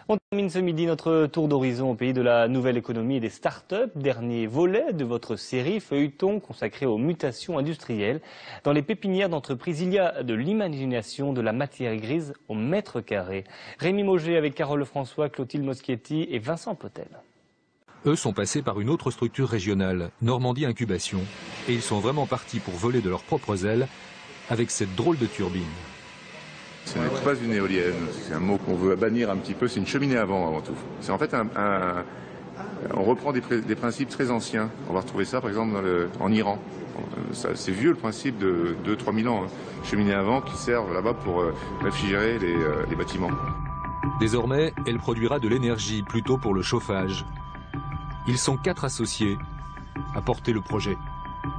On termine ce midi notre tour d'horizon au pays de la nouvelle économie et des start-up, dernier volet de votre série feuilleton consacré aux mutations industrielles. Dans les pépinières d'entreprise, il y a de l'imagination, de la matière grise au mètre carré. Rémi Mauger avec Carole François, Clotilde Moschetti et Vincent Potel. Eux sont passés par une autre structure régionale, Normandie Incubation, et ils sont vraiment partis pour voler de leurs propres ailes avec cette drôle de turbine. Ce n'est pas une éolienne, c'est un mot qu'on veut bannir un petit peu, c'est une cheminée à vent avant tout. C'est en fait on reprend des principes très anciens. On va retrouver ça par exemple en Iran. C'est vieux le principe de 2-3 000 ans. Cheminée à vent qui servent là-bas pour réfrigérer les bâtiments. Désormais, elle produira de l'énergie plutôt pour le chauffage. Ils sont 4 associés à porter le projet.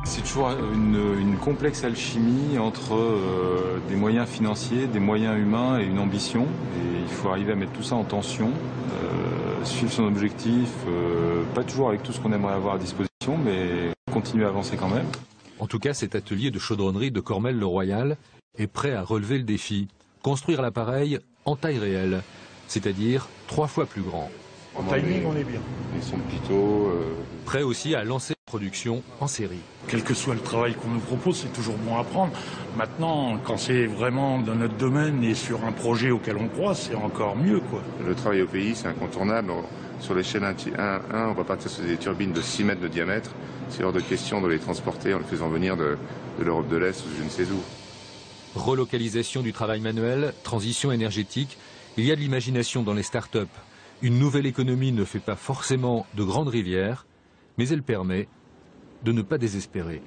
C'est toujours une complexe alchimie entre des moyens financiers, des moyens humains et une ambition. Et il faut arriver à mettre tout ça en tension, suivre son objectif, pas toujours avec tout ce qu'on aimerait avoir à disposition, mais continuer à avancer quand même. En tout cas, cet atelier de chaudronnerie de Cormelles-le-Royal est prêt à relever le défi. Construire l'appareil en taille réelle, c'est-à-dire 3 fois plus grand. En timing, on est bien. Ils sont plutôt... Prêt aussi à lancer la production en série. Quel que soit le travail qu'on nous propose, c'est toujours bon à prendre. Maintenant, quand c'est vraiment dans notre domaine et sur un projet auquel on croit, c'est encore mieux, quoi. Le travail au pays, c'est incontournable. Sur l'échelle 1, on va partir sur des turbines de 6 mètres de diamètre. C'est hors de question de les transporter en les faisant venir de l'Europe de l'Est ou je ne sais où. Relocalisation du travail manuel, transition énergétique, il y a de l'imagination dans les start-up. Une nouvelle économie ne fait pas forcément de grandes rivières, mais elle permet de ne pas désespérer.